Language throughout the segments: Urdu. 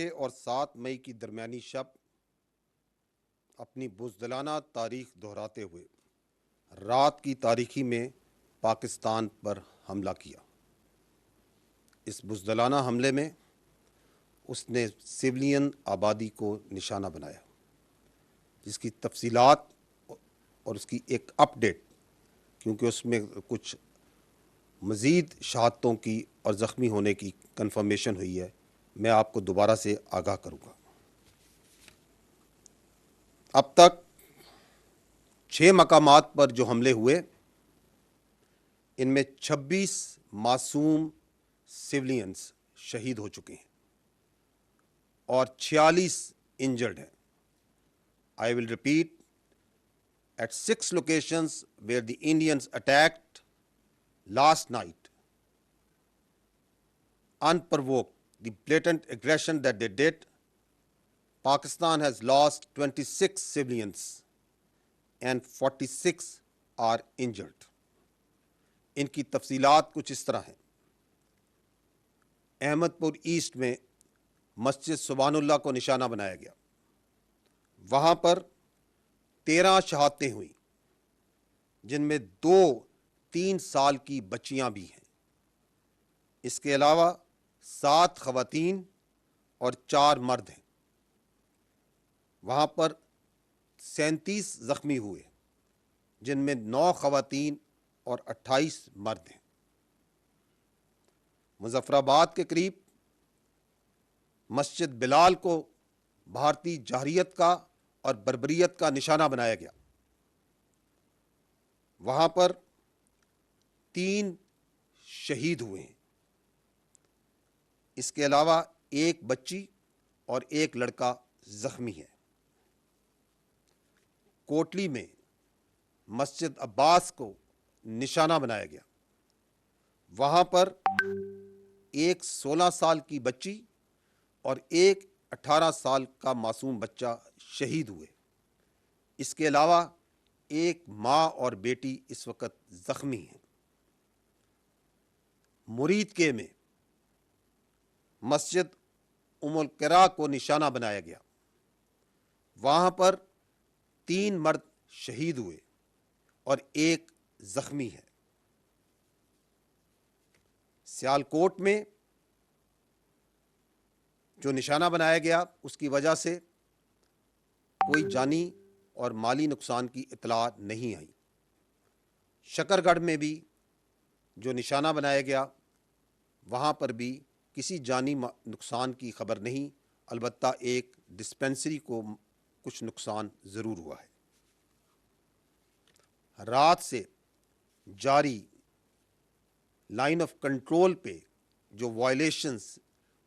6 اور 7 مئی کی درمیانی شب اپنی بزدلانہ تاریخ دہراتے ہوئے رات کی تاریکی میں پاکستان پر حملہ کیا۔ اس بزدلانہ حملے میں اس نے سویلین آبادی کو نشانہ بنایا، جس کی تفصیلات اور اس کی ایک اپ ڈیٹ، کیونکہ اس میں کچھ مزید شہادتوں کی اور زخمی ہونے کی کنفرمیشن ہوئی ہے، میں آپ کو دوبارہ سے آگاہ کروں گا۔ اب تک 6 مقامات پر جو حملے ہوئے، ان میں 26 معصوم سویلینز شہید ہو چکے ہیں اور 46 انجرڈ ہیں۔ I will repeat, at 6 locations where the Indians attacked last night, unprovoked, the blatant aggression that they did, Pakistan has lost 26 civilians and 46 are injured. ان کی تفصیلات کچھ اس طرح ہیں۔ احمد پور ایسٹ میں مسجد سبحان اللہ کو نشانہ بنایا گیا، وہاں پر 13 شہادتیں ہوئیں، جن میں 2 3 سال کی بچیاں بھی ہیں۔ اس کے علاوہ 7 خواتین اور 4 مرد ہیں۔ وہاں پر 37 زخمی ہوئے، جن میں 9 خواتین اور 28 مرد ہیں۔ مظفر آباد کے قریب مسجد بلال کو بھارتی جارحیت کا اور بربریت کا نشانہ بنایا گیا، وہاں پر 3 شہید ہوئے ہیں۔ اس کے علاوہ 1 بچی اور 1 لڑکا زخمی ہے۔ کوٹلی میں مسجد عباس کو نشانہ بنایا گیا، وہاں پر 1 16 سال کی بچی اور 1 18 سال کا معصوم بچہ شہید ہوئے۔ اس کے علاوہ 1 ماں اور بیٹی اس وقت زخمی ہیں۔ مرید کے میں مسجد ام القرا کو نشانہ بنایا گیا، وہاں پر 3 مرد شہید ہوئے اور 1 زخمی ہے۔ سیالکوٹ میں جو نشانہ بنایا گیا، اس کی وجہ سے کوئی جانی اور مالی نقصان کی اطلاع نہیں آئی۔ شکر گڑھ میں بھی جو نشانہ بنایا گیا، وہاں پر بھی کسی جانی نقصان کی خبر نہیں، البتہ ایک ڈسپنسری کو کچھ نقصان ضرور ہوا ہے۔ رات سے جاری لائن آف کنٹرول پہ جو وائلیشنز،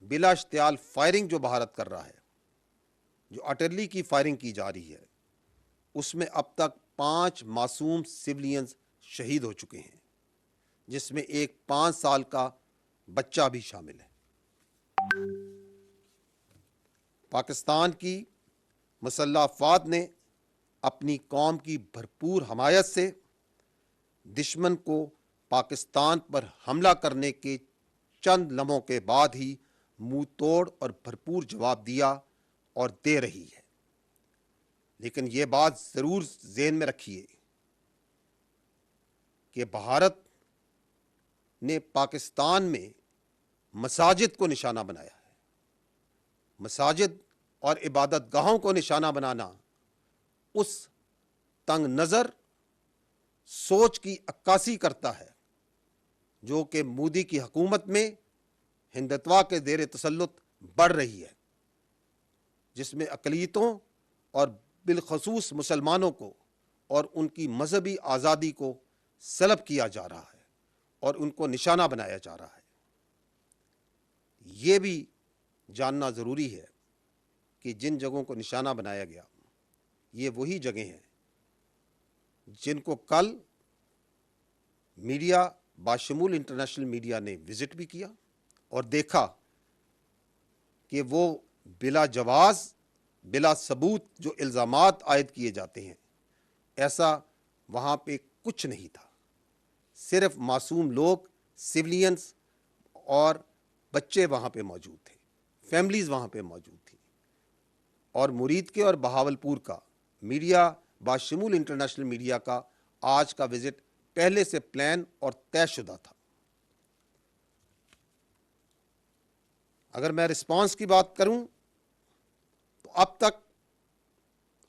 بلا اشتعال فائرنگ جو بھارت کر رہا ہے، جو اٹرلی کی فائرنگ کی جا رہی ہے، اس میں اب تک 5 معصوم سویلینز شہید ہو چکے ہیں، جس میں ایک 5 سال کا بچہ بھی شامل ہے۔ پاکستان کی مسلح افواج نے اپنی قوم کی بھرپور حمایت سے دشمن کو پاکستان پر حملہ کرنے کے چند لمحوں کے بعد ہی منہ توڑ اور بھرپور جواب دیا اور دے رہی ہے۔ لیکن یہ بات ضرور ذہن میں رکھیے کہ بھارت نے پاکستان میں مساجد کو نشانہ بنایا ہے۔ مساجد اور عبادت گاہوں کو نشانہ بنانا اس تنگ نظر سوچ کی عکاسی کرتا ہے جو کہ مودی کی حکومت میں ہندتوا کے زیر تسلط بڑھ رہی ہے، جس میں اقلیتوں اور بالخصوص مسلمانوں کو اور ان کی مذہبی آزادی کو سلب کیا جا رہا ہے اور ان کو نشانہ بنایا جا رہا ہے۔ یہ بھی جاننا ضروری ہے کہ جن جگہوں کو نشانہ بنایا گیا، یہ وہی جگہیں ہیں جن کو کل میڈیا باشمول انٹرنیشنل میڈیا نے وزٹ بھی کیا اور دیکھا کہ وہ بلا جواز، بلا ثبوت جو الزامات عائد کیے جاتے ہیں، ایسا وہاں پہ کچھ نہیں تھا۔ صرف معصوم لوگ، سویلینز اور بچے وہاں پہ موجود تھے۔ فیملیز وہاں پہ موجود تھیں، اور مرید کے اور بہاولپور کا میڈیا باشمول انٹرنیشنل میڈیا کا آج کا وزٹ پہلے سے پلان اور طے شدہ تھا۔ اگر میں رسپانس کی بات کروں تو اب تک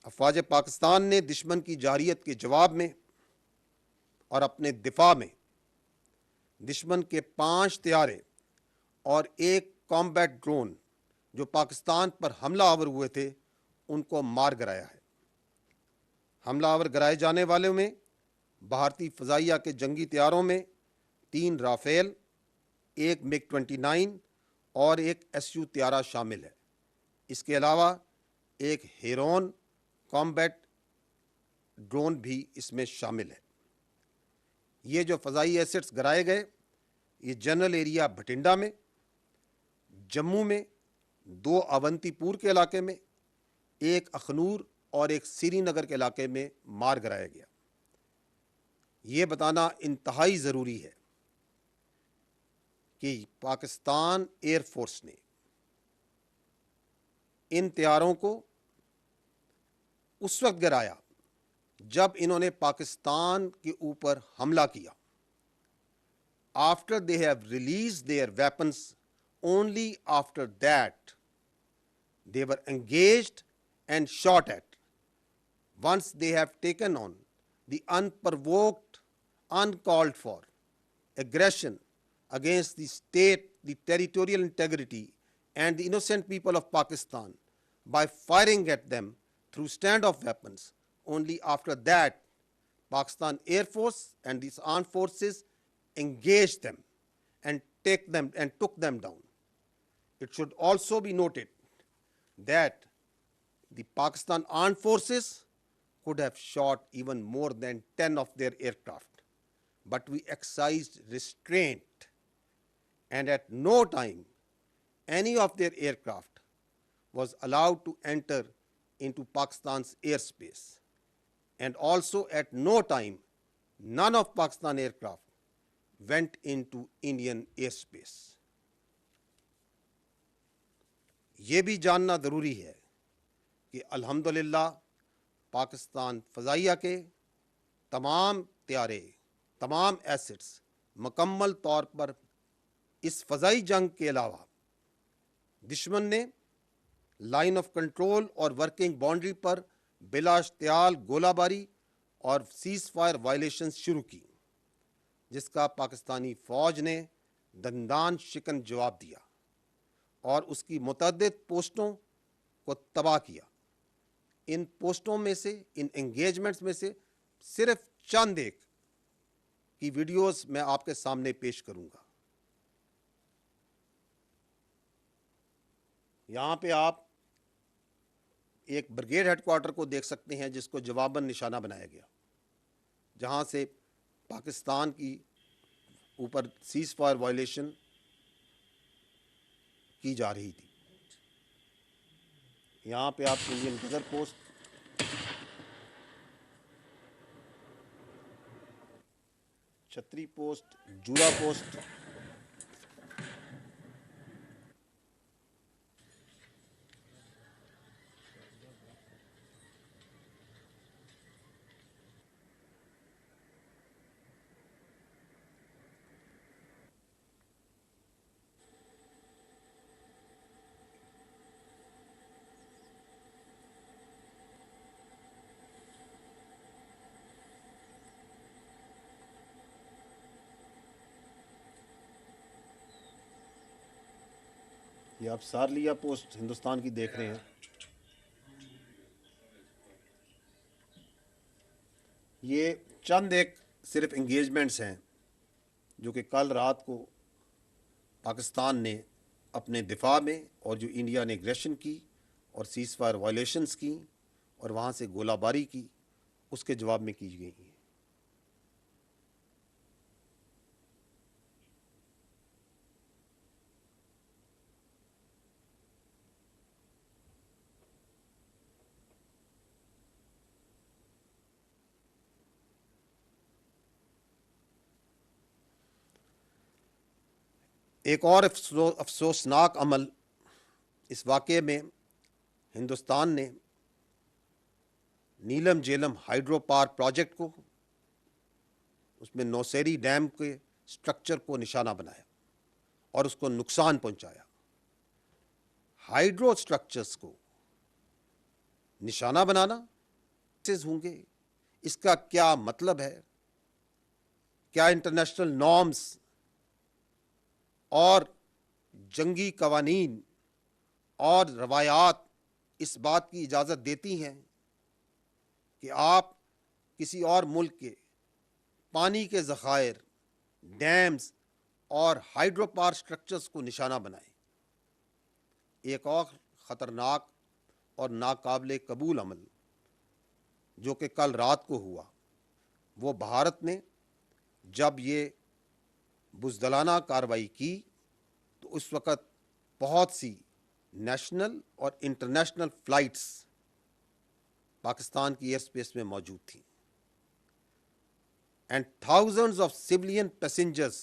افواج پاکستان نے دشمن کی جارحیت کے جواب میں اور اپنے دفاع میں دشمن کے 5 طیارے اور 1 کامبیٹ ڈرون جو پاکستان پر حملہ آور ہوئے تھے ان کو مار گرایا ہے۔ حملہ آور گرائے جانے والوں میں بھارتی فضائیہ کے جنگی طیاروں میں 3 رافیل، 1 MiG 29 اور 1 SU طیارہ شامل ہے۔ اس کے علاوہ ایک ہیرون کامبیٹ ڈرون بھی اس میں شامل ہے۔ یہ جو فضائی ایسٹس گرائے گئے یہ جنرل ایریا بھٹنڈا میں، جموں میں 2 اونتی پور کے علاقے میں، 1 اخنور اور 1 سری نگر کے علاقے میں مار گرایا گیا۔ یہ بتانا انتہائی ضروری ہے کہ پاکستان ایئر فورس نے ان طیاروں کو اس وقت گرایا جب انہوں نے پاکستان کے اوپر حملہ کیا۔ After they have released their weapons, only after that they were engaged and shot at. Once they have taken on the unprovoked, uncalled for aggression against the state, the territorial integrity and the innocent people of Pakistan by firing at them through standoff weapons, only after that Pakistan Air Force and these armed forces engaged them and took them down. It should also be noted that the Pakistan armed forces could have shot even more than 10 of their aircraft, but we exercised restraint, and at no time any of their aircraft was allowed to enter into Pakistan's airspace, and also at no time none of Pakistan aircraft went into Indian airspace. یہ بھی جاننا ضروری ہے کہ الحمدللہ پاکستان فضائیہ کے تمام طیارے، تمام ایسٹس مکمل طور پر اس فضائی جنگ کے علاوہ دشمن نے لائن آف کنٹرول اور ورکنگ باؤنڈری پر بلا اشتعال گولہ باری اور سیز فائر وائلیشنز شروع کی، جس کا پاکستانی فوج نے دندان شکن جواب دیا اور اس کی متعدد پوسٹوں کو تباہ کیا۔ ان پوسٹوں میں سے، ان انگیجمنٹس میں سے صرف چند ایک کی ویڈیوز میں آپ کے سامنے پیش کروں گا۔ یہاں پہ آپ ایک بریگیڈ ہیڈ کوارٹر کو دیکھ سکتے ہیں جس کو جواباً نشانہ بنایا گیا، جہاں سے پاکستان کی اوپر سیز فائر وائلیشن کی جا رہی تھی۔ یہاں پہ آپ انڈین غزر پوسٹ، چھتری پوسٹ، جورا پوسٹ، یہ آپ سارلیا پوسٹ ہندوستان کی دیکھ رہے ہیں۔ یہ چند ایک صرف انگیجمنٹس ہیں جو کہ کل رات کو پاکستان نے اپنے دفاع میں، اور جو انڈیا نے ایگریشن کی اور سیز فائر وائلیشنز کی اور وہاں سے گولہ باری کی، اس کے جواب میں کی گئی ہیں۔ ایک اور افسوسناک عمل اس واقعے میں ہندوستان نے نیلم جیلم ہائیڈرو پاور پروجیکٹ کو، اس میں نوسیری ڈیم کے سٹرکچر کو نشانہ بنایا اور اس کو نقصان پہنچایا۔ ہائیڈرو سٹرکچرز کو نشانہ بنانا ہوں گے، اس کا کیا مطلب ہے؟ کیا انٹرنیشنل نارمز اور جنگی قوانین اور روایات اس بات کی اجازت دیتی ہیں کہ آپ کسی اور ملک کے پانی کے ذخائر، ڈیمز اور ہائیڈرو پاور سٹرکچرز کو نشانہ بنائیں؟ ایک اور خطرناک اور ناقابل قبول عمل جو کہ کل رات کو ہوا، وہ بھارت نے جب یہ بزدلانہ کارروائی کی تو اس وقت بہت سی نیشنل اور انٹرنیشنل فلائٹس پاکستان کی ایئر اسپیس میں موجود تھیں، and thousands of civilian passengers'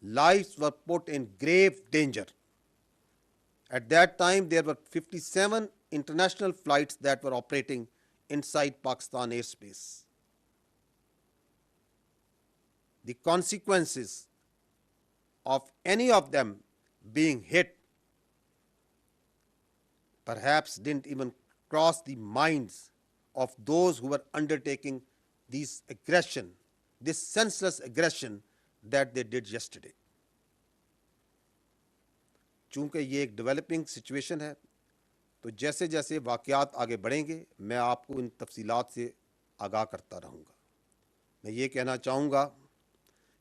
lives were put in grave danger. At that time, there were 57 international flights that were operating inside Pakistan airspace. The consequences of any of them being hit perhaps didn't even cross the minds of those who were undertaking this aggression, this senseless aggression that they did yesterday. چونکہ یہ ایک ڈیولپنگ سچویشن ہے، تو جیسے جیسے واقعات آگے بڑھیں گے میں آپ کو ان تفصیلات سے آگاہ کرتا رہوں گا۔ میں یہ کہنا چاہوں گا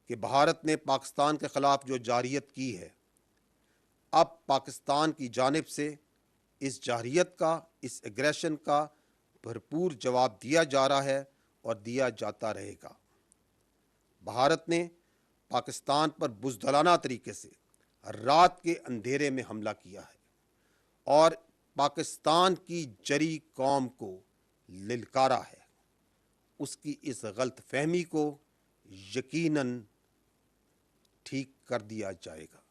کہ بھارت نے پاکستان کے خلاف جو جارحیت کی ہے، اب پاکستان کی جانب سے اس جارحیت کا، اس ایگریشن کا بھرپور جواب دیا جا رہا ہے اور دیا جاتا رہے گا۔ بھارت نے پاکستان پر بزدلانہ طریقے سے رات کے اندھیرے میں حملہ کیا ہے اور پاکستان کی جری قوم کو للکارا ہے۔ اس کی اس غلط فہمی کو یقیناً ٹھیک کر دیا جائے گا۔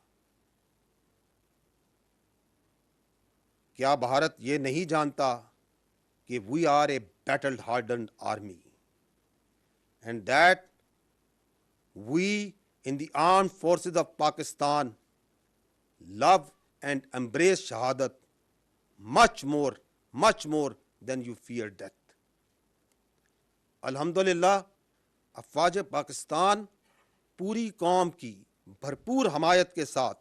کیا بھارت یہ نہیں جانتا کہ we are a battle hardened army and that we in the armed forces of Pakistan love and embrace shahadat much more than you fear death. الحمدللہ افواج پاکستان پوری قوم کی بھرپور حمایت کے ساتھ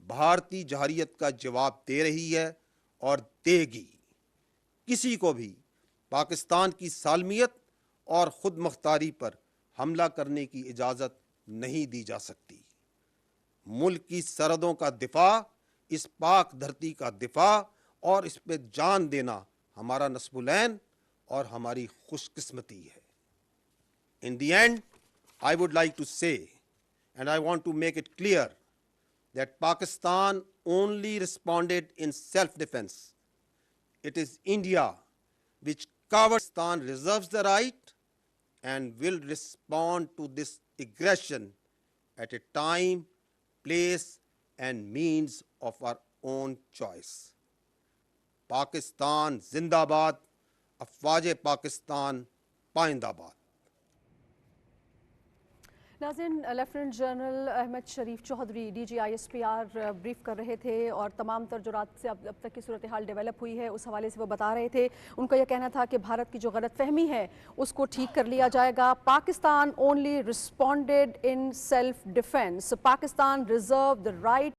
بھارتی جارحیت کا جواب دے رہی ہے اور دے گی۔ کسی کو بھی پاکستان کی سالمیت اور خود مختاری پر حملہ کرنے کی اجازت نہیں دی جا سکتی۔ ملک کی سرحدوں کا دفاع، اس پاک دھرتی کا دفاع اور اس پہ جان دینا ہمارا نصب العین اور ہماری خوش قسمتی ہے۔ In the end, I would like to say, and I want to make it clear, that Pakistan only responded in self-defense. It is India which covers. Pakistan reserves the right and will respond to this aggression at a time, place and means of our own choice. Pakistan زندہ باد، افواج پاکستان پائندہ باد۔ ناظرین، lieutenant general Ahmed Sharif Chaudhry D G I S P R brief کر رہے تھے اور تمام تر جو رات سے اب تک کی صورتحال ڈیولپ ہوئی ہے اس حوالے سے وہ بتا رہے تھے۔ ان کا یہ کہنا تھا کہ بھارت کی جو غلط فہمی ہے اس کو ٹھیک کر لیا جائے گا۔ Pakistan only responded in self defence. Pakistan reserve the right